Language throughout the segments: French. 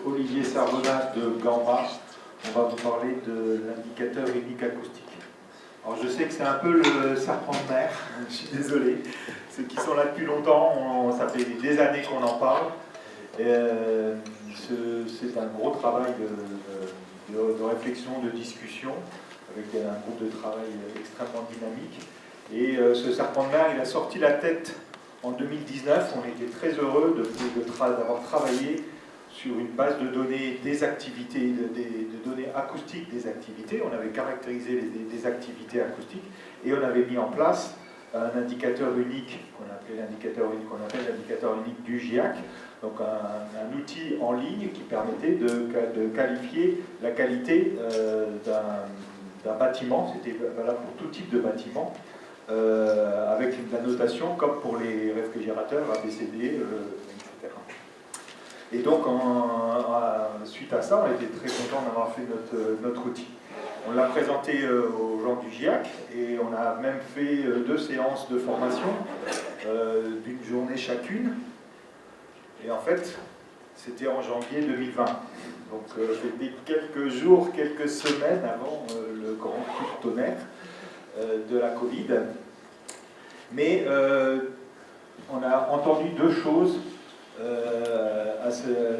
Olivier Servonnat de Gamba. On va vous parler de l'indicateur unique acoustique. Alors je sais que c'est un peu le serpent de mer, je suis désolé. Ceux qui sont là depuis longtemps, ça fait des années qu'on en parle. C'est un gros travail de réflexion, de discussion, avec un groupe de travail extrêmement dynamique. Et ce serpent de mer, il a sorti la tête en 2019. On était très heureux d'avoir travaillé sur une base de données des activités, de données acoustiques des activités. On avait caractérisé des activités acoustiques et on avait mis en place un indicateur unique qu'on appelle l'indicateur unique du GIAC, donc un outil en ligne qui permettait de qualifier la qualité d'un bâtiment. C'était valable pour tout type de bâtiment, avec la notation comme pour les réfrigérateurs ABCD, etc. Et donc, suite à ça, on était très content d'avoir fait notre outil. On l'a présenté aux gens du GIAC et on a même fait 2 séances de formation d'une journée chacune. Et en fait, c'était en janvier 2020. Donc, c'était quelques jours, quelques semaines avant le grand coup de tonnerre de la Covid. Mais on a entendu 2 choses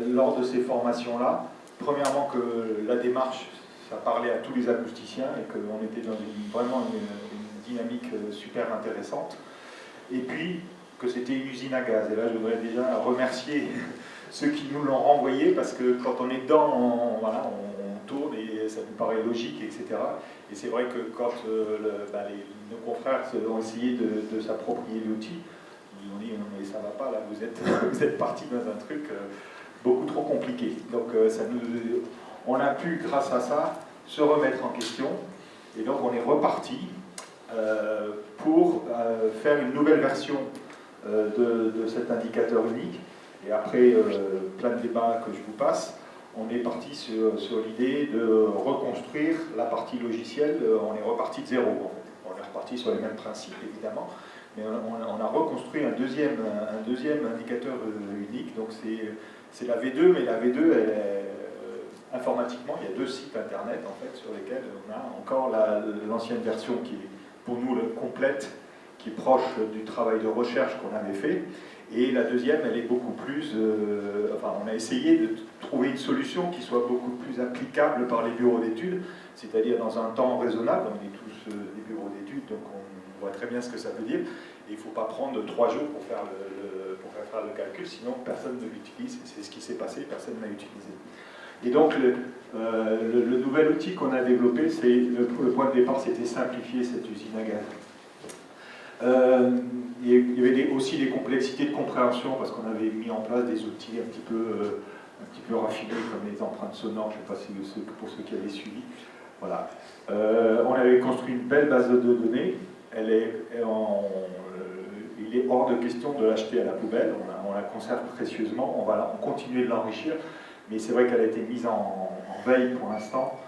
lors de ces formations-là. Premièrement, que la démarche, ça parlait à tous les acousticiens et qu'on était dans vraiment une dynamique super intéressante. Et puis, que c'était une usine à gaz. Et là, je voudrais déjà remercier ceux qui nous l'ont renvoyé, parce que quand on est dedans, on tourne et ça nous paraît logique, etc. Et c'est vrai que quand nos confrères ont essayé de s'approprier l'outil, ils ont dit « mais ça va pas, là, vous êtes partis dans un truc beaucoup trop compliqué ». Donc on a pu, grâce à ça, se remettre en question. Et donc on est reparti pour faire une nouvelle version de cet indicateur unique. Et après plein de débats que je vous passe, on est parti sur l'idée de reconstruire la partie logicielle. On est reparti de zéro, en fait. On est reparti sur les mêmes principes, évidemment. Mais on a reconstruit un deuxième indicateur unique. Donc c'est la V2, mais la V2, informatiquement, il y a 2 sites internet en fait, sur lesquels on a encore l'ancienne version qui est pour nous complète, qui est proche du travail de recherche qu'on avait fait. Et la deuxième, elle est beaucoup plus... on a essayé de trouver une solution qui soit beaucoup plus applicable par les bureaux d'études, c'est-à-dire dans un temps raisonnable. On est tous des bureaux d'études, donc on voit très bien ce que ça veut dire. Et il ne faut pas prendre 3 jours pour faire le calcul, sinon personne ne l'utilise. C'est ce qui s'est passé, personne ne l'a utilisé. Et donc, le nouvel outil qu'on a développé, le point de départ, c'était simplifier cette usine à gaz. Il y avait aussi des complexités de compréhension, parce qu'on avait mis en place des outils un petit peu raffinés, comme les empreintes sonores, je ne sais pas si pour ceux qui avaient suivi. Voilà. On avait construit une belle base de données. Il est hors de question de l'acheter à la poubelle. On la conserve précieusement. On va continuer de l'enrichir. Mais c'est vrai qu'elle a été mise en veille pour l'instant,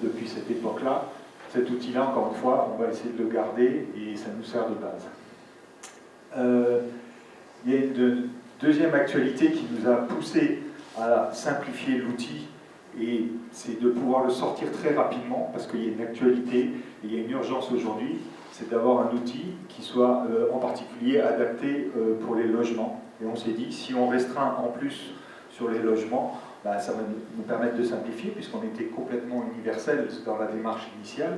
depuis cette époque-là. Cet outil-là, encore une fois, on va essayer de le garder et ça nous sert de base. Il y a une deuxième actualité qui nous a poussé à simplifier l'outil, et c'est de pouvoir le sortir très rapidement, parce qu'il y a une actualité et il y a une urgence aujourd'hui, c'est d'avoir un outil qui soit en particulier adapté pour les logements. Et on s'est dit, si on restreint en plus sur les logements, ça va nous permettre de simplifier, puisqu'on était complètement universel dans la démarche initiale.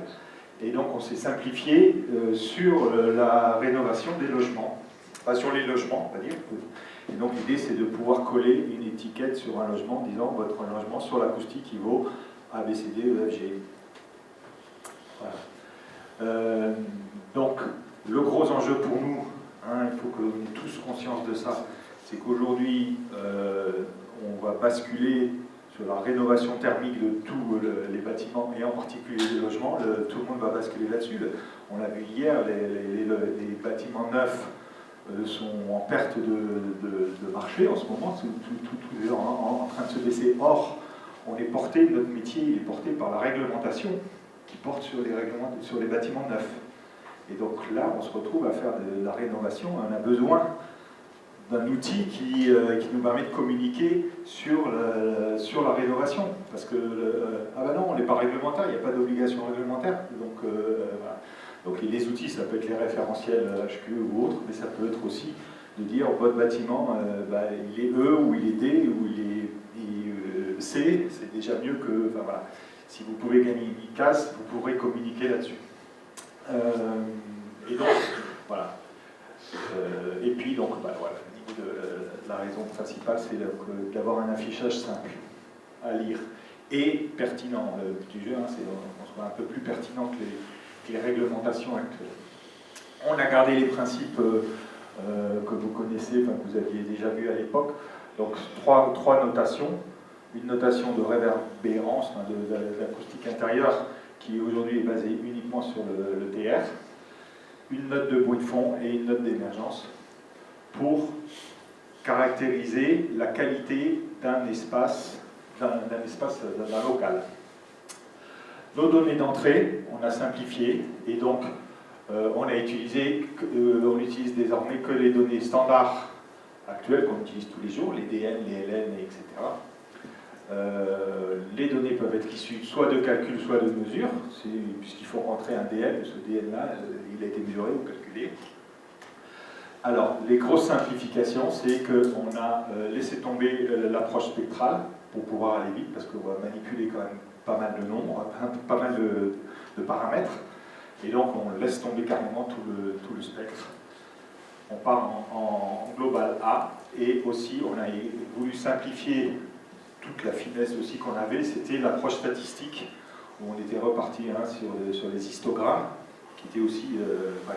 Et donc on s'est simplifié sur la rénovation des logements. Pas sur les logements, on va dire. Et donc l'idée, c'est de pouvoir coller une étiquette sur un logement disant votre logement sur l'acoustique il vaut ABCD ou EFG. Voilà. Donc le gros enjeu pour nous, il faut que nous ayons tous conscience de ça, c'est qu'aujourd'hui on va basculer sur la rénovation thermique de tous les bâtiments et en particulier les logements. Tout le monde va basculer là-dessus. On l'a vu hier, les bâtiments neufs sont en perte de marché en ce moment, tout est en train de se baisser. Or, notre métier il est porté par la réglementation qui porte sur les bâtiments neufs. Et donc là, on se retrouve à faire de la rénovation. On a besoin d'un outil qui nous permet de communiquer sur la rénovation. Parce que, ah ben non, on n'est pas réglementaire, il n'y a pas d'obligation réglementaire. Donc, voilà. Donc les outils, ça peut être les référentiels HQE ou autres, mais ça peut être aussi de dire votre bâtiment, il est E ou il est D ou il est C, c'est déjà mieux que... Enfin, voilà. Si vous pouvez gagner une case, vous pourrez communiquer là-dessus. Et donc, voilà. Et puis, donc, voilà, au niveau de la raison principale, c'est d'avoir un affichage simple à lire et pertinent. Le petit jeu, hein, c'est qu'on soit un peu plus pertinent que les réglementations actuelles. On a gardé les principes que vous connaissez, enfin, que vous aviez déjà vus à l'époque. Donc, trois notations. Une notation de réverbérance, d'acoustique intérieure, qui aujourd'hui est basée uniquement sur le TR, une note de bruit de fond et une note d'émergence pour caractériser la qualité d'un espace, d'un local. Nos données d'entrée, on a simplifié et donc on utilise désormais que les données standards actuelles qu'on utilise tous les jours, les DN, les LN, etc. Les données peuvent être issues soit de calcul, soit de mesure, puisqu'il faut rentrer un DN, ce DN-là, il a été mesuré ou calculé. Alors, les grosses simplifications, c'est qu'on a laissé tomber l'approche spectrale pour pouvoir aller vite, parce qu'on va manipuler quand même pas mal de nombres, pas mal de paramètres, et donc on laisse tomber carrément tout le spectre. On part en global A, et aussi on a voulu simplifier toute la finesse aussi qu'on avait, c'était l'approche statistique, où on était reparti sur les histogrammes, qui était aussi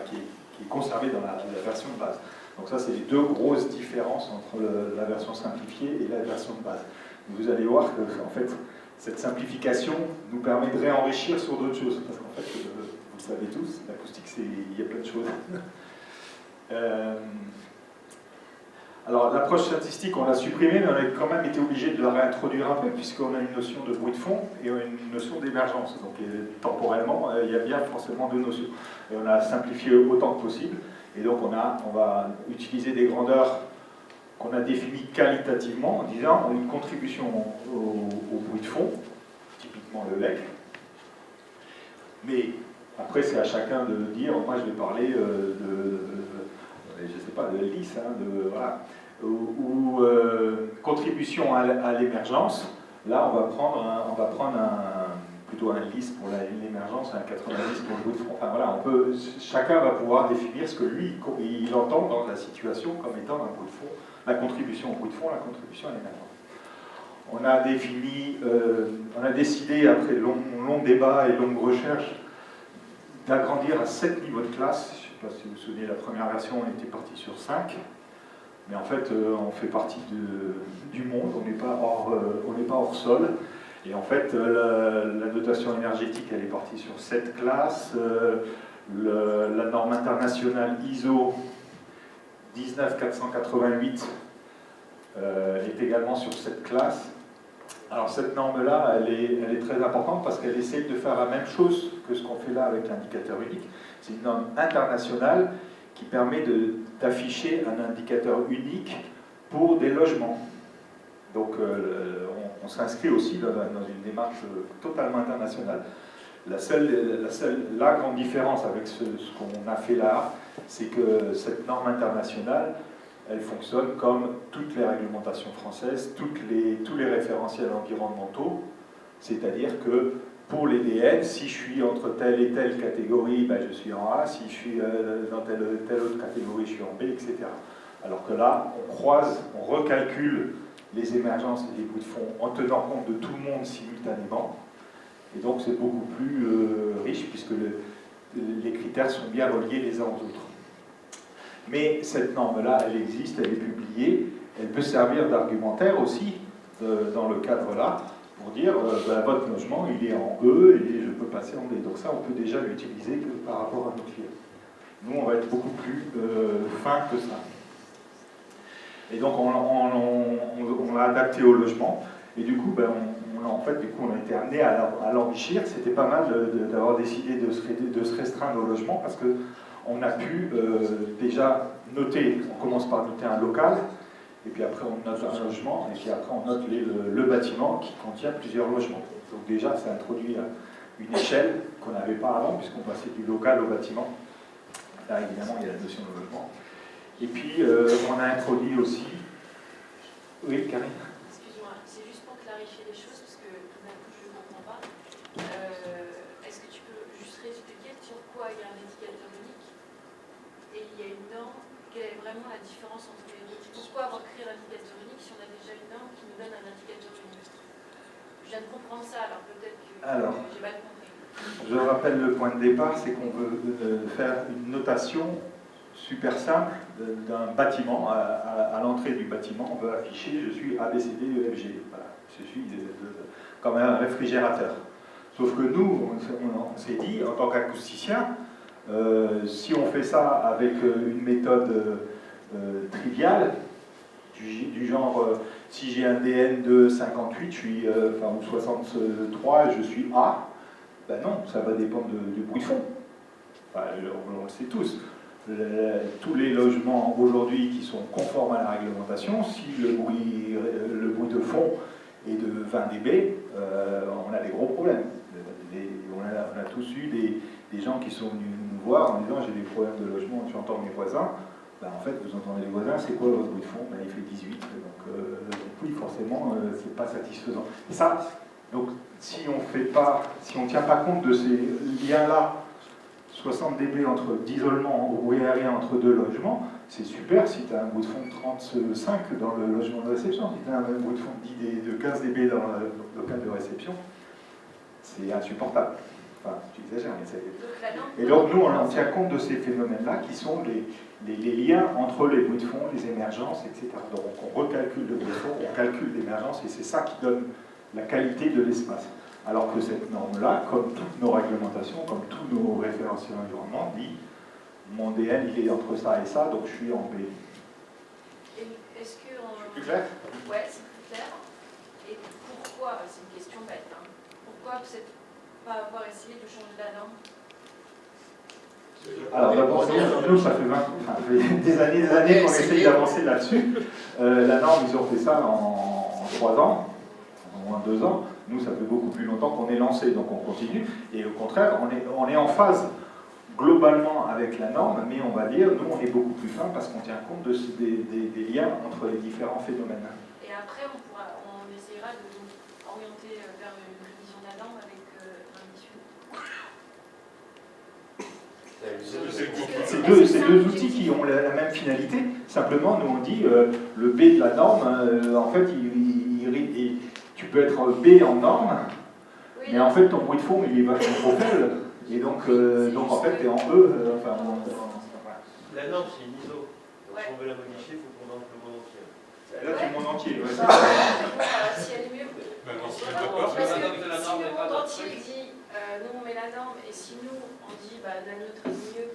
qui est conservé dans la version de base. Donc ça, c'est les deux grosses différences entre la version simplifiée et la version de base. Vous allez voir que, en fait, cette simplification nous permet de réenrichir sur d'autres choses, parce qu'en fait, vous le savez tous, l'acoustique, il y a plein de choses. Alors, l'approche statistique, on l'a supprimée, mais on a quand même été obligé de la réintroduire un peu, puisqu'on a une notion de bruit de fond et une notion d'émergence. Donc, temporellement, il y a bien forcément deux notions. Et on a simplifié autant que possible. Et donc, on va utiliser des grandeurs qu'on a définies qualitativement, en disant une contribution au bruit de fond, typiquement le LEC. Mais après, c'est à chacun de dire, moi, je vais parler je ne sais pas, de LIS, voilà. Ou contribution à l'émergence. Là, on va prendre plutôt un LIS pour l'émergence, un 90 pour le bruit de fond. Enfin voilà, chacun va pouvoir définir ce que lui, il entend dans la situation comme étant un bruit de fond, la contribution au bruit de fond, la contribution à l'émergence. On a décidé, après long débat et longue recherche, d'agrandir à 7 niveaux de classe. Je ne sais pas si vous vous souvenez, la première version, on était parti sur 5. Mais en fait, on fait partie du monde, on n'est pas hors sol. Et en fait, la notation énergétique, elle est partie sur 7 classes. La norme internationale ISO 19488 est également sur 7 classes. Alors cette norme-là, elle est très importante parce qu'elle essaie de faire la même chose que ce qu'on fait là avec l'indicateur unique. C'est une norme internationale qui permet d'afficher un indicateur unique pour des logements. Donc on s'inscrit aussi dans une démarche totalement internationale. La grande différence avec ce qu'on a fait là, c'est que cette norme internationale, elle fonctionne comme toutes les réglementations françaises, tous les référentiels environnementaux, c'est-à-dire que pour les DN, si je suis entre telle et telle catégorie, je suis en A, si je suis dans telle autre catégorie, je suis en B, etc. Alors que là, on recalcule les émergences et les bruits de fond en tenant compte de tout le monde simultanément, et donc c'est beaucoup plus riche puisque les critères sont bien reliés les uns aux autres. Mais cette norme-là, elle existe, elle est publiée, elle peut servir d'argumentaire aussi dans le cadre-là, pour dire votre logement il est en E et je peux passer en D. Donc ça, on peut déjà l'utiliser par rapport à nos clients. Nous, on va être beaucoup plus fin que ça. Et donc, on l'a adapté au logement. Et du coup, on a été amené à l'enrichir. C'était pas mal d'avoir décidé de se restreindre au logement parce qu'on a pu déjà déjà noter, on commence par noter un local, et puis après on note un logement, et puis après on note le bâtiment qui contient plusieurs logements. Donc déjà, ça introduit une échelle qu'on n'avait pas avant, puisqu'on passait du local au bâtiment. Là, évidemment, il y a la notion de logement. Et puis, on a introduit aussi... Oui, Karine? Excuse-moi, c'est juste pour clarifier les choses, parce que tout d'un coup, je ne comprends pas. Est-ce que tu peux juste réexpliquer sur quoi il y a un indicateur unique et il y a une norme? Quelle est vraiment la différence entre les deux? Pourquoi avoir créé l'indicateur unique si on a déjà une norme qui nous donne un indicateur unique? Je viens de comprendre ça, alors peut-être que j'ai mal compris. Je rappelle le point de départ, c'est qu'on veut faire une notation super simple d'un bâtiment. À l'entrée du bâtiment, on veut afficher « je suis ABCDEFG ». Voilà, je suis comme un réfrigérateur. Sauf que nous, on s'est dit, en tant qu'acousticien, si on fait ça avec une méthode triviale, du genre, si j'ai un DN de 58, je suis, ou 63, je suis A, ben non, ça va dépendre du bruit de fond. Enfin, on le sait tous. Tous les logements aujourd'hui qui sont conformes à la réglementation, si le bruit de fond est de 20 dB, on a des gros problèmes. On a tous eu des gens qui sont venus nous voir en disant j'ai des problèmes de logement, j'entends mes voisins. Ben, en fait, vous entendez les voisins, c'est quoi votre bruit de fond? Ben, il fait 18, donc oui, forcément, c'est pas satisfaisant. Et ça, donc, si on ne tient pas compte de ces liens-là, 60 dB d'isolement au bruit aérien entre deux logements, c'est super si tu as un bruit de fond de 35 dans le logement de réception. Si tu as un bruit de fond de 15 dB dans le local de réception, c'est insupportable. Enfin, tu exagères, mais c'est... Et donc nous, on tient compte de ces phénomènes-là qui sont les liens entre les bruits de fond, les émergences, etc. Donc on recalcule le bruit de fond, on calcule l'émergence, et c'est ça qui donne la qualité de l'espace. Alors que cette norme-là, comme toutes nos réglementations, comme tous nos référentiels environnement, dit mon DN il est entre ça et ça, donc je suis en B. Est-ce que c'est plus clair? Ouais, c'est plus clair. Et pourquoi, c'est une question bête, hein, pourquoi peut-être pas avoir essayé de changer la norme? Alors d'abord, nous, ça fait des années qu'on essaye d'avancer là-dessus. La norme, ils ont fait ça en 3 ans, en moins 2 ans. Nous, ça fait beaucoup plus longtemps qu'on est lancé, donc on continue. Et au contraire, on est en phase globalement avec la norme, mais on va dire, nous, on est beaucoup plus fin parce qu'on tient compte des liens entre les différents phénomènes. Et après, on essaiera d'orienter vers une révision de la norme avec l'ambition. C'est deux outils qui ont la même finalité. Simplement, nous, on dit, le B de la norme, en fait, tu peux être B en norme, oui, mais en fait ton bruit de fond il est vachement trop faible, et donc en fait tu es en E. La norme c'est une ISO, donc si on veut la modifier, il faut qu'on entre le monde entier. Là c'est le monde entier. Ouais. Si elle est mieux. Parce que si le monde entier dit nous on met la norme, et si nous on dit la nôtre est mieux,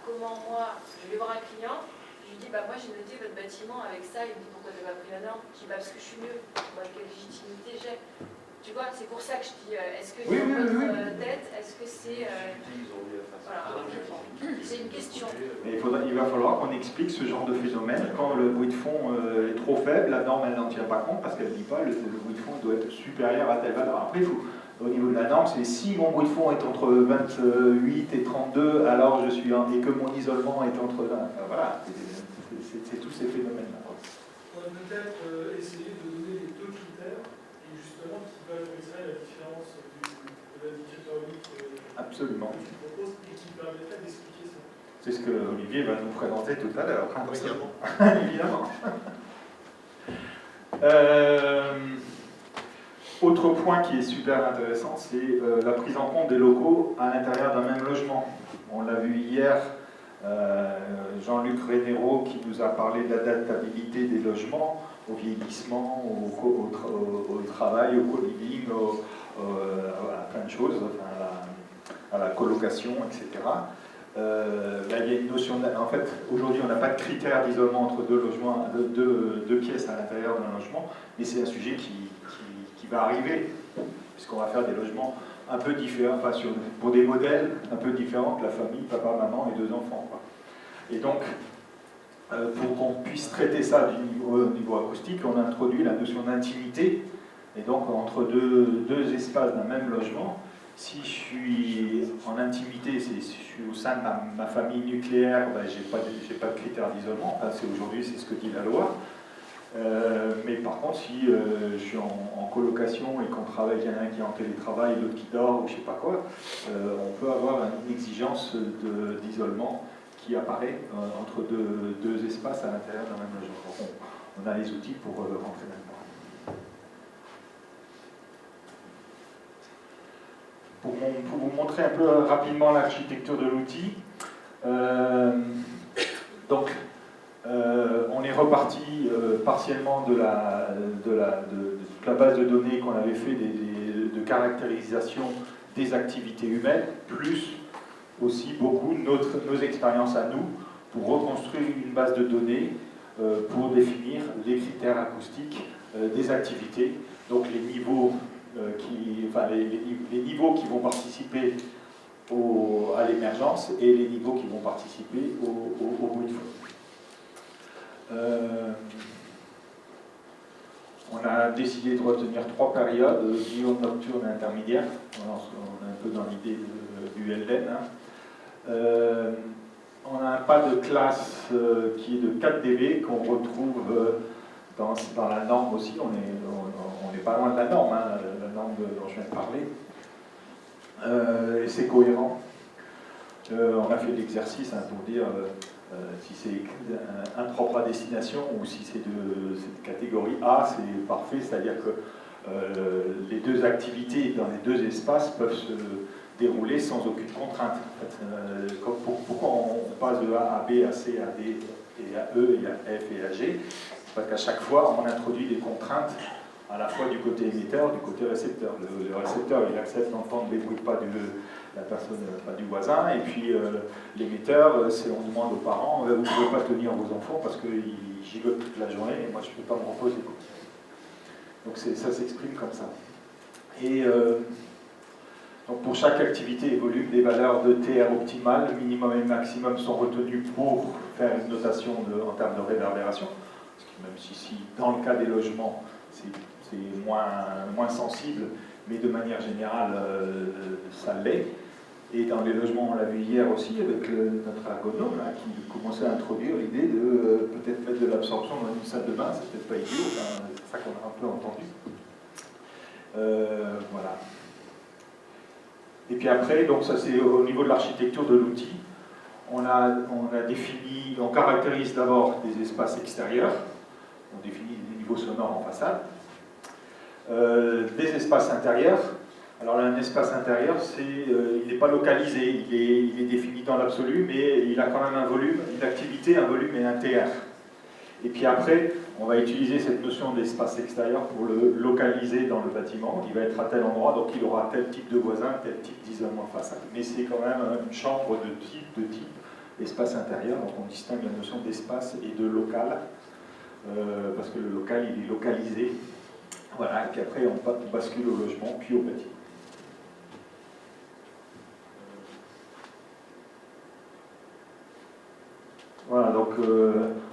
comment moi je vais voir un client, je lui dis moi j'ai noté votre bâtiment avec ça, il me dit pourquoi tu n'as pas pris la norme? Je dis parce que je suis mieux, quelle légitimité j'ai? Tu vois, c'est pour ça que je dis est-ce que c'est votre tête, est-ce que c'est voilà, c'est une question. Mais il va falloir qu'on explique ce genre de phénomène. Quand le bruit de fond est trop faible, la norme elle n'en tient pas compte parce qu'elle ne dit pas le bruit de fond doit être supérieur à telle valeur. Après, au niveau de la norme, c'est si mon bruit de fond est entre 28 et 32, alors je suis et que mon isolement est entre 20. Voilà, c'est tous ces phénomènes-là. On va peut-être essayer de donner les deux critères et justement qui peuvent extraire la différence de l'indicateur unique Absolument. que tu proposes et qui permettrait d'expliquer ça. C'est ce que Olivier va nous présenter tout à l'heure. Évidemment. Autre point qui est super intéressant, c'est la prise en compte des locaux à l'intérieur d'un même logement. On l'a vu hier, Jean-Luc Rénéro qui nous a parlé de l'adaptabilité des logements au vieillissement, au travail, au co-living, à plein de choses, à la colocation, etc. Là, il y a une notion en fait, aujourd'hui, on n'a pas de critère d'isolement entre deux logements, deux pièces à l'intérieur d'un logement, mais c'est un sujet qui va arriver, puisqu'on va faire des logements un peu différents, pour des modèles un peu différents que la famille, papa, maman et 2 enfants, quoi. Et donc, pour qu'on puisse traiter ça au niveau acoustique, on a introduit la notion d'intimité. Et donc, entre deux espaces d'un même logement, si je suis en intimité, si je suis au sein de ma famille nucléaire, ben, j'ai pas de critères d'isolement. Enfin, aujourd'hui, c'est ce que dit la loi. Mais par contre, si je suis en colocation et qu'on travaille, il y en a un qui est en télétravail, l'autre qui dort, ou je sais pas quoi, on peut avoir une exigence d'isolement qui apparaît entre deux espaces à l'intérieur d'un même logement. On a les outils pour rentrer là-dedans. Pour vous montrer un peu rapidement l'architecture de l'outil, donc on est reparti partiellement de toute la base de données qu'on avait fait de caractérisation des activités humaines, plus aussi beaucoup nos expériences à nous pour reconstruire une base de données pour définir les critères acoustiques des activités, donc les niveaux les niveaux qui vont participer à l'émergence et les niveaux qui vont participer au bruit de fond. On a décidé de retenir 3 périodes, diurne, nocturne et intermédiaire. On est un peu dans l'idée du LN. On a un pas de classe qui est de 4 dB qu'on retrouve dans la norme aussi. On n'est pas loin de la norme, hein, la norme dont je viens de parler. Et c'est cohérent. On a fait l'exercice pour dire si c'est impropre à destination ou si c'est de cette catégorie A, c'est parfait, c'est-à-dire que les deux activités dans les deux espaces peuvent se dérouler sans aucune contrainte. En fait, pourquoi on passe de A à B, à C, à D, et à E, et à F et à G? Parce qu'à chaque fois, on introduit des contraintes à la fois du côté émetteur, du côté récepteur. Le récepteur, il accepte d'entendre les bruits de pas de la personne, pas du voisin, et puis l'émetteur, on demande aux parents, vous ne pouvez pas tenir vos enfants parce qu'ils gigotent toute la journée, et moi je ne peux pas me reposer. Donc ça s'exprime comme ça. Et donc pour chaque activité et volume, les valeurs de TR optimales, minimum et maximum, sont retenues pour faire une notation en termes de réverbération. Parce que même si dans le cas des logements, c'est moins sensible, mais de manière générale, ça l'est. Et dans les logements, on l'a vu hier aussi, avec notre ergonome là, qui commençait à introduire l'idée de peut-être mettre de l'absorption dans une salle de bain, c'est peut-être pas idiot, hein, c'est ça qu'on a un peu entendu. Voilà. Et puis après, donc ça c'est au niveau de l'architecture de l'outil, on a défini, on caractérise d'abord des espaces extérieurs, on définit des niveaux sonores en façade, des espaces intérieurs. Alors là, un espace intérieur, il n'est pas localisé, il est défini dans l'absolu, mais il a quand même un volume, une activité, un volume et un TR. Et puis après, on va utiliser cette notion d'espace extérieur pour le localiser dans le bâtiment. Il va être à tel endroit, donc il aura tel type de voisin, tel type d'isolement de façade. Mais c'est quand même une chambre de type espace intérieur, donc on distingue la notion d'espace et de local, parce que le local, il est localisé. Voilà, et puis après, on bascule au logement, puis au bâtiment. Voilà, donc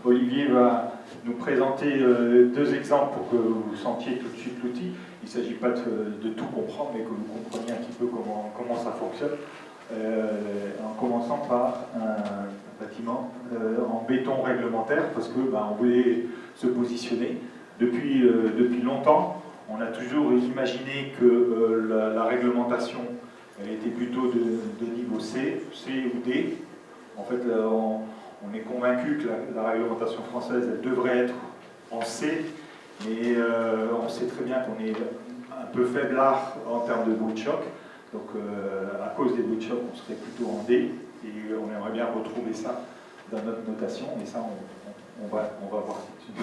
Olivier va nous présenter 2 exemples pour que vous sentiez tout de suite l'outil. Il ne s'agit pas de tout comprendre, mais que vous compreniez un petit peu comment ça fonctionne. En commençant par un bâtiment en béton réglementaire, parce que on voulait se positionner. Depuis longtemps, on a toujours imaginé que la réglementation elle était plutôt de niveau C ou D. En fait, on est convaincu que la réglementation française elle devrait être en C, mais on sait très bien qu'on est un peu faiblard en termes de bruit de choc. Donc à cause des bruits de choc, on serait plutôt en D, et on aimerait bien retrouver ça dans notre notation, et ça on va voir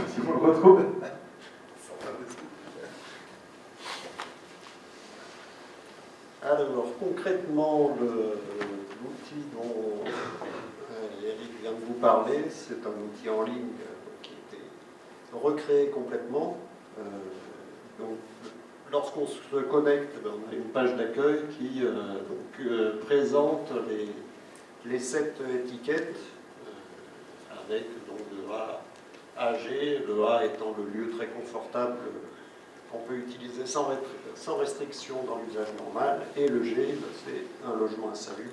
si on le retrouve. Alors concrètement, l'outil dont Eric vient de vous parler, c'est un outil en ligne qui a été recréé complètement. Donc, lorsqu'on se connecte, on a une page d'accueil qui présente les 7 étiquettes avec donc le A à G, le A étant le lieu très confortable qu'on peut utiliser sans restriction dans l'usage normal, et le G, c'est un logement insalubre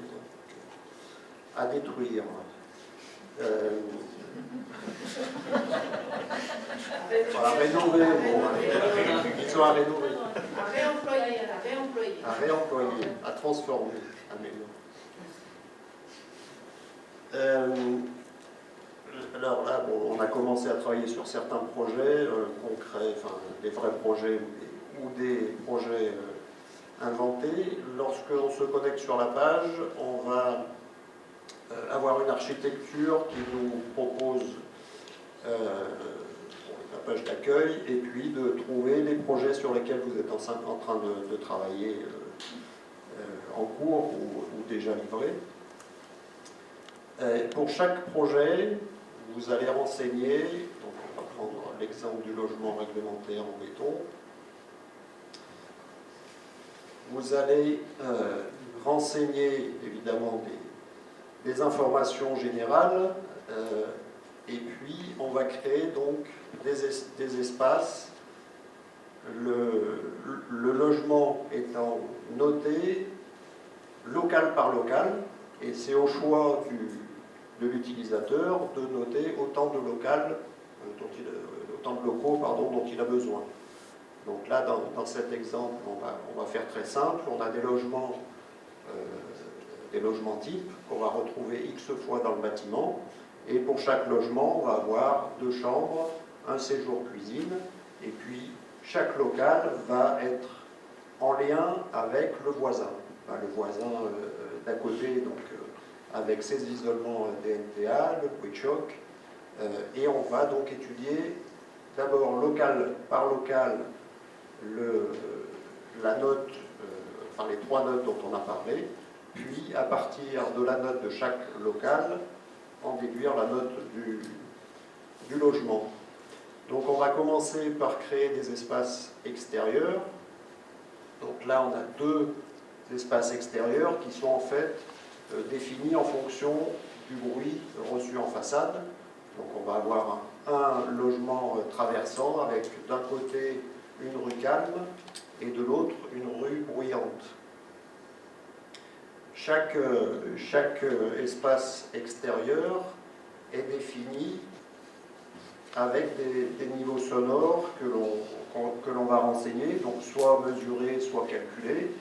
à détruire. À rénover, ils sont à rénover. À réemployer, à transformer, à améliorer. Alors là, bon, on a commencé à travailler sur certains projets concrets, enfin des vrais projets ou des projets inventés. Lorsque l'on se connecte sur la page, on va avoir une architecture qui nous propose la page d'accueil et puis de trouver les projets sur lesquels vous êtes en train de travailler en cours ou déjà livrés. Pour chaque projet, vous allez renseigner, donc on va prendre l'exemple du logement réglementaire en béton, vous allez renseigner évidemment des informations générales et puis on va créer donc des espaces, le logement étant noté local par local, et c'est au choix de l'utilisateur de noter autant de locaux dont il a besoin. Donc là, dans cet exemple, on va faire très simple. On a des logements types qu'on va retrouver X fois dans le bâtiment. Et pour chaque logement, on va avoir 2 chambres, un séjour cuisine. Et puis, chaque local va être en lien avec le voisin. Enfin, le voisin d'à côté, donc avec ses isolements DNTA, le bruit de choc. Et on va donc étudier d'abord local par local la note, les 3 notes dont on a parlé, puis à partir de la note de chaque local, en déduire la note du logement. Donc on va commencer par créer des espaces extérieurs. Donc là on a 2 espaces extérieurs qui sont en fait définis en fonction du bruit reçu en façade. Donc on va avoir un logement traversant avec d'un côté une rue calme et de l'autre une rue bruyante. Chaque espace extérieur est défini avec des niveaux sonores que l'on va renseigner, donc soit mesurés, soit calculés,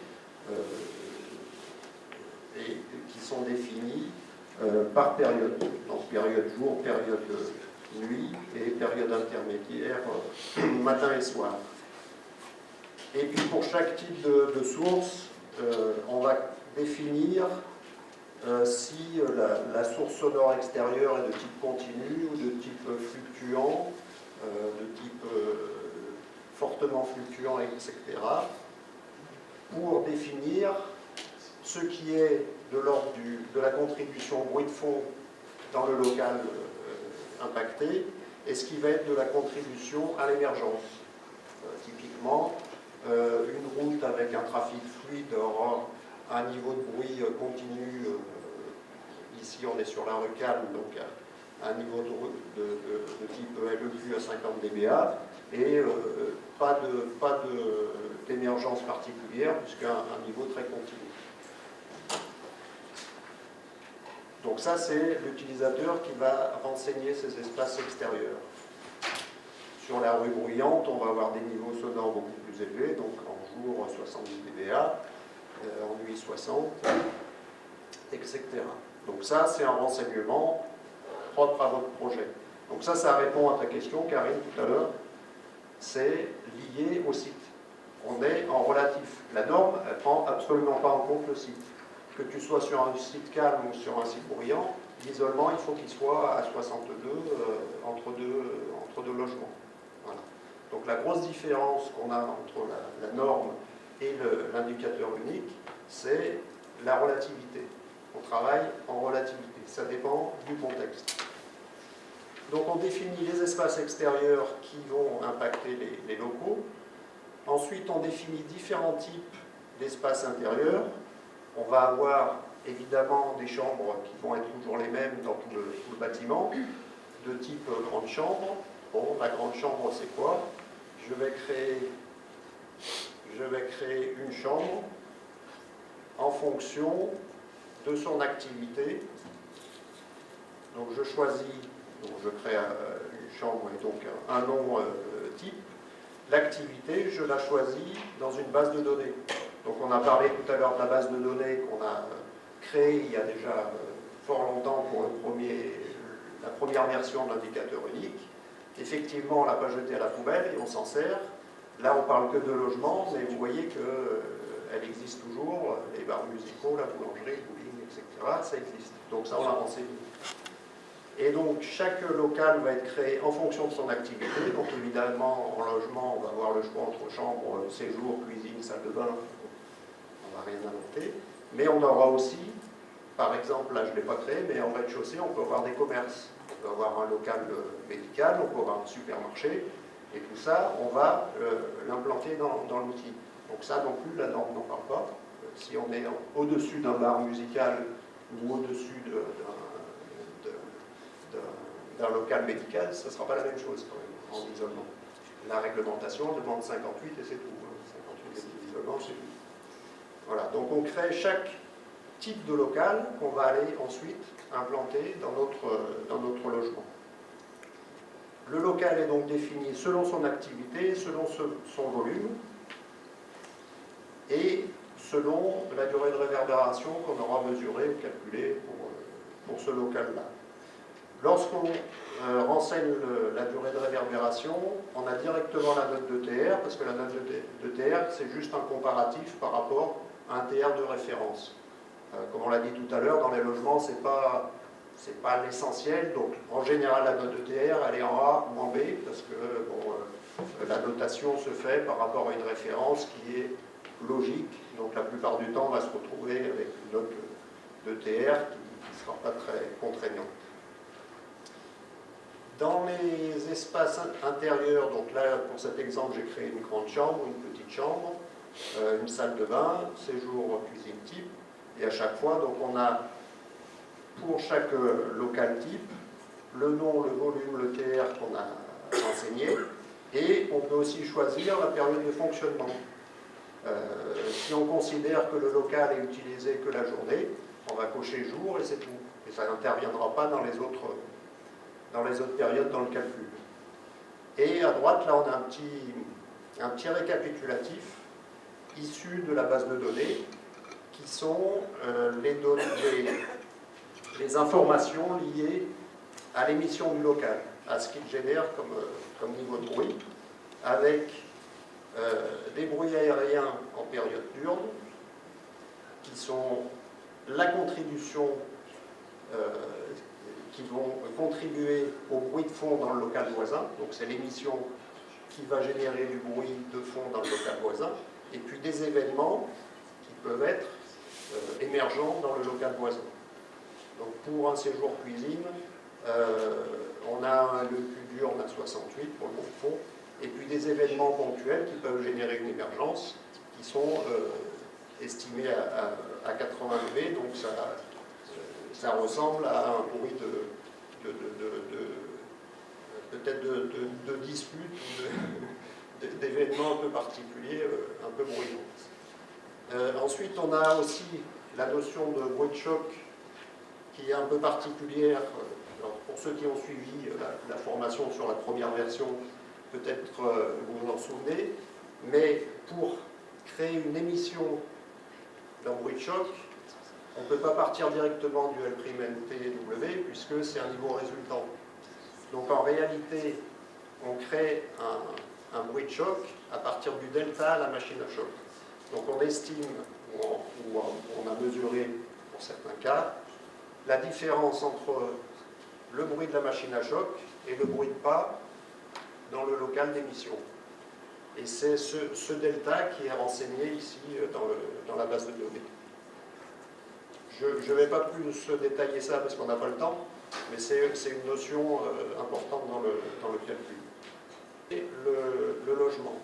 et qui sont définis par période, donc période jour, période nuit et période intermédiaire matin et soir. Et puis pour chaque type de source, on va définir si la source sonore extérieure est de type continu ou de type fluctuant, de type fortement fluctuant, etc. Pour définir ce qui est de l'ordre de la contribution bruit de fond dans le local impacté et ce qui va être de la contribution à l'émergence. Typiquement, une route avec un trafic fluide aura un niveau de bruit continu. Ici, on est sur la rue calme, donc un niveau de type LEQ à 50 dBA et pas d'émergence particulière puisqu'un niveau très continu. Donc ça, c'est l'utilisateur qui va renseigner ces espaces extérieurs. Sur la rue bruyante, on va avoir des niveaux sonores beaucoup plus élevés, donc en jour 70 dBA, en nuit 60, etc. Donc ça, c'est un renseignement propre à votre projet. Donc ça répond à ta question, Karine, tout à l'heure. C'est lié au site. On est en relatif. La norme, elle ne prend absolument pas en compte le site. Que tu sois sur un site calme ou sur un site bruyant, l'isolement, il faut qu'il soit à 62 entre deux logements. Voilà. Donc la grosse différence qu'on a entre la norme et l'indicateur unique, c'est la relativité. On travaille en relativité, ça dépend du contexte. Donc on définit les espaces extérieurs qui vont impacter les locaux. Ensuite, on définit différents types d'espaces intérieurs. On va avoir évidemment des chambres qui vont être toujours les mêmes dans tout le bâtiment. de type grande chambre. Bon, la grande chambre, c'est quoi? Je vais créer une chambre en fonction de son activité. Donc je choisis, donc je crée une chambre et donc un nom type. L'activité, je la choisis dans une base de données. Donc on a parlé tout à l'heure de la base de données qu'on a créée il y a déjà fort longtemps pour la première version de l'indicateur unique. Effectivement, on ne l'a pas jeté à la poubelle et on s'en sert. Là, on ne parle que de logement, mais vous voyez qu'elle existe toujours. Les bars musicaux, la boulangerie, le bowling, etc., ça existe. Donc ça, on l'a renseigné. Et donc, chaque local va être créé en fonction de son activité. Donc, évidemment, en logement, on va avoir le choix entre chambre, séjour, cuisine, salle de bain. On ne va rien inventer. Mais on aura aussi, par exemple, là, je ne l'ai pas créé, mais en rez-de-chaussée, on peut avoir des commerces. On peut avoir un local médical, on peut avoir un supermarché. Et tout ça, on va l'implanter dans l'outil. Donc ça non plus, la norme n'en parle pas. Si on est au-dessus d'un bar musical ou au-dessus d'un local médical, ce ne sera pas la même chose quand même, en isolement. La réglementation demande 58 et c'est tout. 58 d'isolement, c'est tout. Voilà, donc on crée chaque type de local qu'on va aller ensuite implanter dans notre logement. Le local est donc défini selon son activité, selon son volume et selon la durée de réverbération qu'on aura mesurée ou calculée pour ce local-là. Lorsqu'on renseigne la durée de réverbération, on a directement la note de TR, parce que la note de TR, c'est juste un comparatif par rapport à un TR de référence. Comme on l'a dit tout à l'heure, dans les logements, c'est pas l'essentiel. Donc, en général, la note de TR, elle est en A ou en B, parce que la notation se fait par rapport à une référence qui est logique. Donc, la plupart du temps, on va se retrouver avec une note de TR qui ne sera pas très contraignante. Dans les espaces intérieurs, donc là, pour cet exemple, j'ai créé une grande chambre, une petite chambre, une salle de bain, séjour, cuisine type. Et à chaque fois, donc on a pour chaque local type le nom, le volume, le TR qu'on a renseigné, et on peut aussi choisir la période de fonctionnement. Si on considère que le local est utilisé que la journée, on va cocher jour et c'est tout. Et ça n'interviendra pas dans les autres périodes dans le calcul. Et à droite, là, on a un petit récapitulatif issu de la base de données qui sont les informations liées à l'émission du local, à ce qu'il génère comme niveau de bruit, avec des bruits aériens en période diurne, qui sont la contribution, qui vont contribuer au bruit de fond dans le local voisin, donc c'est l'émission qui va générer du bruit de fond dans le local voisin, et puis des événements qui peuvent être émergents dans le local voisin. Donc pour un séjour cuisine, on a le Q diurne à 68 pour le bon fond, et puis des événements ponctuels qui peuvent générer une émergence, qui sont estimés à 80 dB, donc ça ressemble à un bruit peut-être de dispute, d'événements un peu particuliers, un peu bruyants. Ensuite, on a aussi la notion de bruit de choc qui est un peu particulière. Alors, pour ceux qui ont suivi la formation sur la première version, peut-être vous vous en souvenez, mais pour créer une émission d'un bruit de choc, on ne peut pas partir directement du L'NTW puisque c'est un niveau résultant. Donc en réalité, on crée un bruit de choc à partir du delta à la machine à choc. Donc on estime, ou on a mesuré pour certains cas, la différence entre le bruit de la machine à choc et le bruit de pas dans le local d'émission. Et c'est ce delta qui est renseigné ici dans la base de données. Je ne vais pas plus détailler ça parce qu'on n'a pas le temps, mais c'est une notion importante dans le calcul. Et le logement.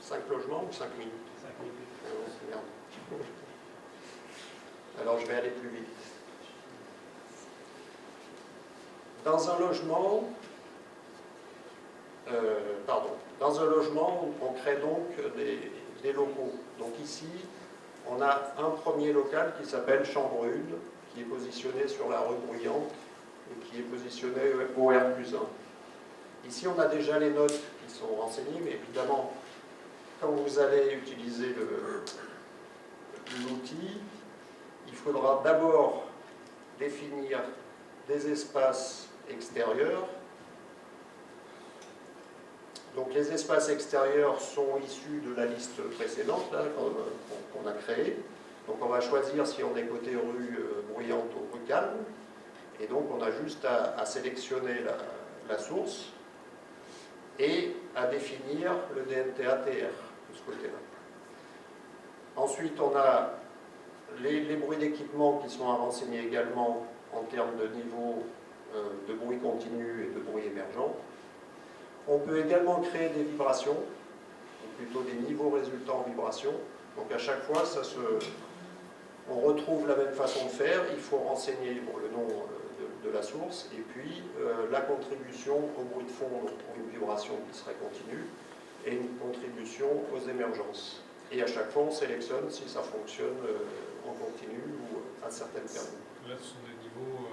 5 logements ou 5 minutes 5 minutes. Merde. Alors je vais aller plus vite. Dans un logement, on crée donc des locaux. Donc ici, on a un premier local qui s'appelle Chambre 1, qui est positionné sur la rue Bruyante et qui est positionné au R+1. Ici, on a déjà les notes qui sont renseignées, mais évidemment, quand vous allez utiliser l'outil, il faudra d'abord définir des espaces extérieurs. Donc les espaces extérieurs sont issus de la liste précédente qu'on a créée. Donc on va choisir si on est côté rue Bruyante ou rue Calme. Et donc on a juste à sélectionner la source et à définir le DMTA-TR de ce côté-là. Ensuite on a les bruits d'équipement qui sont à renseigner également en termes de niveau de bruit continu et de bruit émergent. On peut également créer des vibrations, ou plutôt des niveaux résultants en vibration. Donc à chaque fois, on retrouve la même façon de faire. Il faut renseigner le nom de la source et puis la contribution au bruit de fond pour une vibration qui serait continue et une contribution aux émergences. Et à chaque fois, on sélectionne si ça fonctionne en continu ou à certaines périodes. Là, ce sont des niveaux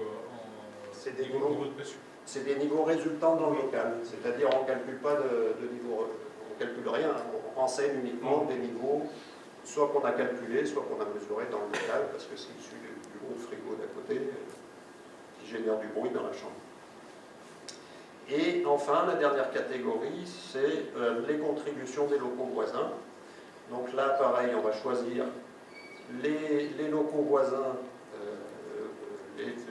c'est des niveaux résultants dans le local, c'est-à-dire on ne calcule pas de niveau, on ne calcule rien, on renseigne uniquement des niveaux, soit qu'on a calculé, soit qu'on a mesuré dans le local, parce que c'est issu du gros frigo d'à côté, qui génère du bruit dans la chambre. Et enfin, la dernière catégorie, c'est les contributions des locaux voisins. Donc là, pareil, on va choisir les locaux voisins,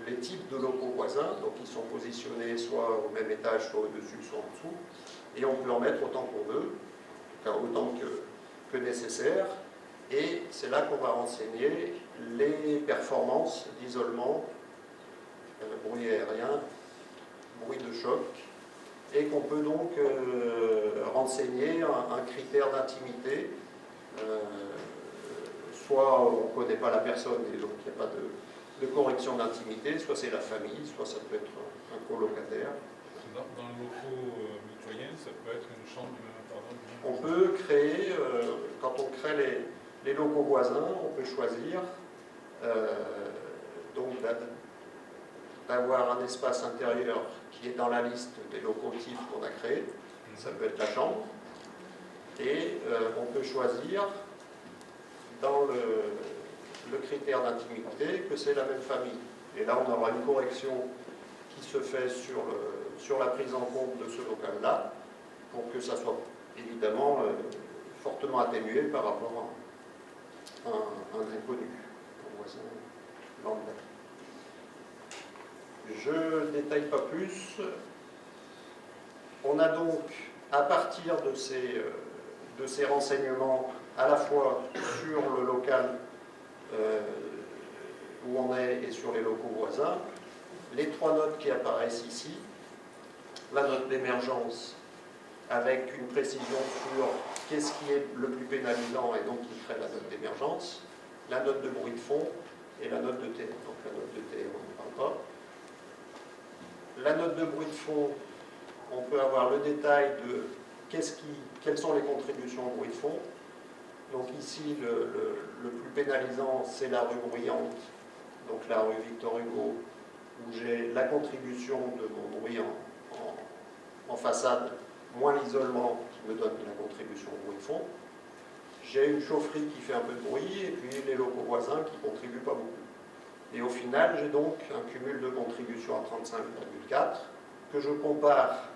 les types de locaux voisins, donc ils sont positionnés soit au même étage, soit au-dessus, soit en dessous, et on peut en mettre autant qu'on veut, autant que nécessaire, et c'est là qu'on va renseigner les performances d'isolement, bruit aérien, bruit de choc, et qu'on peut donc renseigner un critère d'intimité, soit on ne connaît pas la personne et donc il n'y a pas de correction d'intimité, soit c'est la famille, soit ça peut être un colocataire. Dans le locaux mitoyen, ça peut être une chambre, pardon. On peut créer, quand on crée les locaux voisins, on peut choisir donc d'avoir un espace intérieur qui est dans la liste des locaux types qu'on a créés, ça peut être la chambre, et on peut choisir dans le critère d'intimité que c'est la même famille. Et là, on aura une correction qui se fait sur la prise en compte de ce local-là, pour que ça soit évidemment fortement atténué par rapport à un inconnu, un voisin lambda. Je ne détaille pas plus. On a donc, à partir de ces renseignements, à la fois sur le local où on est et sur les locaux voisins, les trois notes qui apparaissent ici, la note d'émergence avec une précision sur qu'est-ce qui est le plus pénalisant et donc qui crée la note d'émergence, la note de bruit de fond et la note de TR. Donc la note de TR, on ne parle pas. La note de bruit de fond, on peut avoir le détail de quelles sont les contributions au bruit de fond. Donc ici, le plus pénalisant, c'est la rue Bruyante, donc la rue Victor Hugo, où j'ai la contribution de mon bruit en façade, moins l'isolement qui me donne la contribution au bruit de fond. J'ai une chaufferie qui fait un peu de bruit, et puis les locaux voisins qui ne contribuent pas beaucoup. Et au final, j'ai donc un cumul de contribution à 35,4 que je compare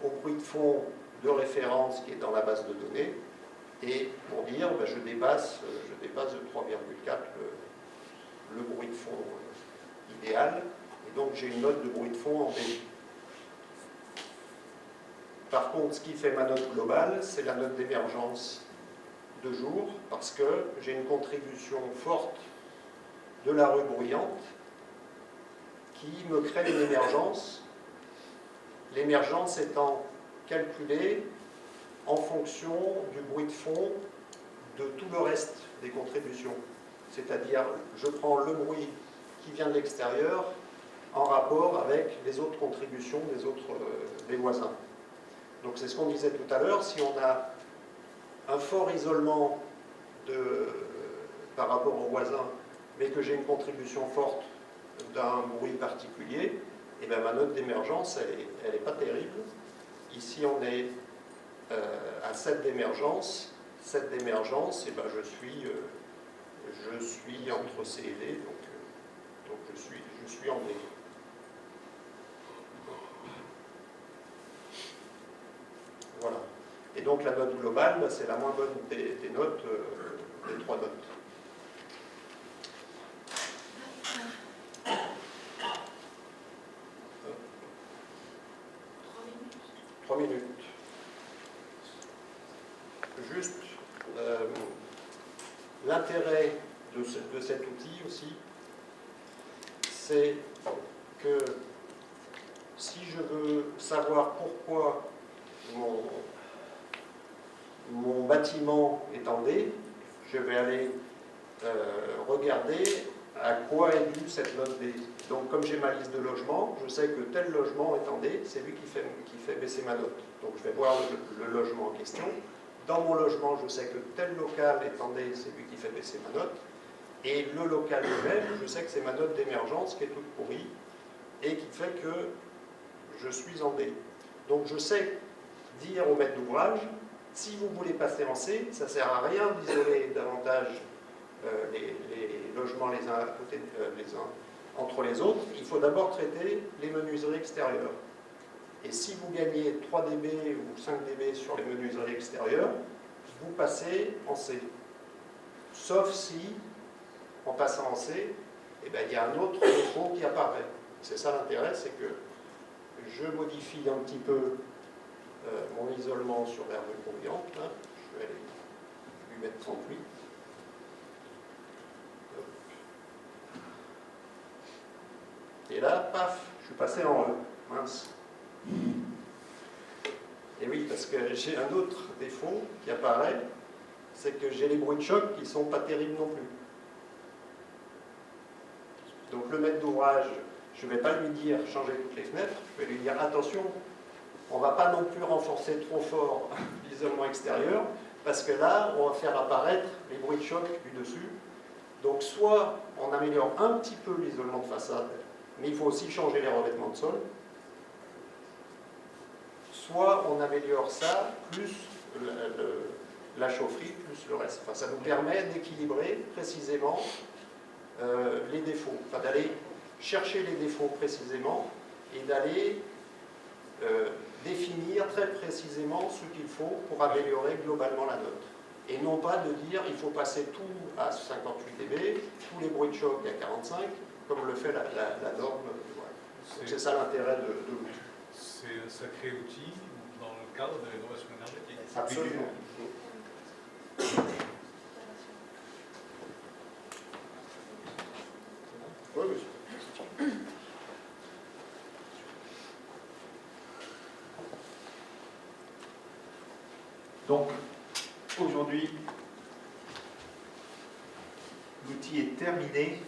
au bruit de fond de référence qui est dans la base de données. Et pour dire, je dépasse de 3,4 le bruit de fond idéal. Et donc j'ai une note de bruit de fond en B. Par contre, ce qui fait ma note globale, c'est la note d'émergence de jour, parce que j'ai une contribution forte de la rue Bruyante qui me crée une émergence. L'émergence étant calculée en fonction du bruit de fond de tout le reste des contributions. C'est-à-dire, je prends le bruit qui vient de l'extérieur en rapport avec les autres contributions des voisins. Donc c'est ce qu'on disait tout à l'heure, si on a un fort isolement par rapport aux voisins, mais que j'ai une contribution forte d'un bruit particulier, et bien ma note d'émergence, elle n'est pas terrible. Ici, on est à 7 d'émergence. 7 d'émergence, et ben je suis entre C et D, donc je suis en D. Voilà. Et donc la note globale, ben, c'est la moins bonne des notes, des 3 notes. 3 minutes. Juste l'intérêt de cet outil aussi, c'est que si je veux savoir pourquoi mon bâtiment est en D, je vais aller regarder à quoi est due cette note D. Donc comme j'ai ma liste de logements, je sais que tel logement est en D, c'est lui qui fait baisser ma note. Donc je vais voir le logement en question. Dans mon logement, je sais que tel local est en D, c'est lui qui fait baisser ma note. Et le local lui-même, je sais que c'est ma note d'émergence qui est toute pourrie et qui fait que je suis en D. Donc je sais dire au maître d'ouvrage, si vous voulez passer en C, ça ne sert à rien d'isoler davantage les logements les uns à côté, les uns entre les autres. Il faut d'abord traiter les menuiseries extérieures. Et si vous gagnez 3 dB ou 5 dB sur les menuiseries extérieures, vous passez en C. Sauf si, en passant en C, eh bien, il y a un autre défaut qui apparaît. C'est ça l'intérêt, c'est que je modifie un petit peu mon isolement sur l'air de conviante. Hein. Je vais aller lui mettre 38. Et là, paf, je suis passé en E. Mince. Et oui, parce que j'ai un autre défaut qui apparaît, c'est que j'ai les bruits de choc qui ne sont pas terribles non plus. Donc le maître d'ouvrage, je ne vais pas lui dire changer toutes les fenêtres, je vais lui dire attention, on ne va pas non plus renforcer trop fort l'isolement extérieur, parce que là, on va faire apparaître les bruits de choc du dessus. Donc soit on améliore un petit peu l'isolement de façade, mais il faut aussi changer les revêtements de sol, soit on améliore ça, plus la chaufferie, plus le reste. Enfin, ça nous permet d'équilibrer précisément les défauts, enfin d'aller chercher les défauts précisément et d'aller définir très précisément ce qu'il faut pour améliorer globalement la note. Et non pas de dire il faut passer tout à 58 dB, tous les bruits de choc à 45, comme le fait la norme. Ouais. C'est ça l'intérêt de l'outil. C'est un sacré outil dans le cadre de l'évaluation énergétique. Absolument. Oui, oui. Donc, aujourd'hui, l'outil est terminé.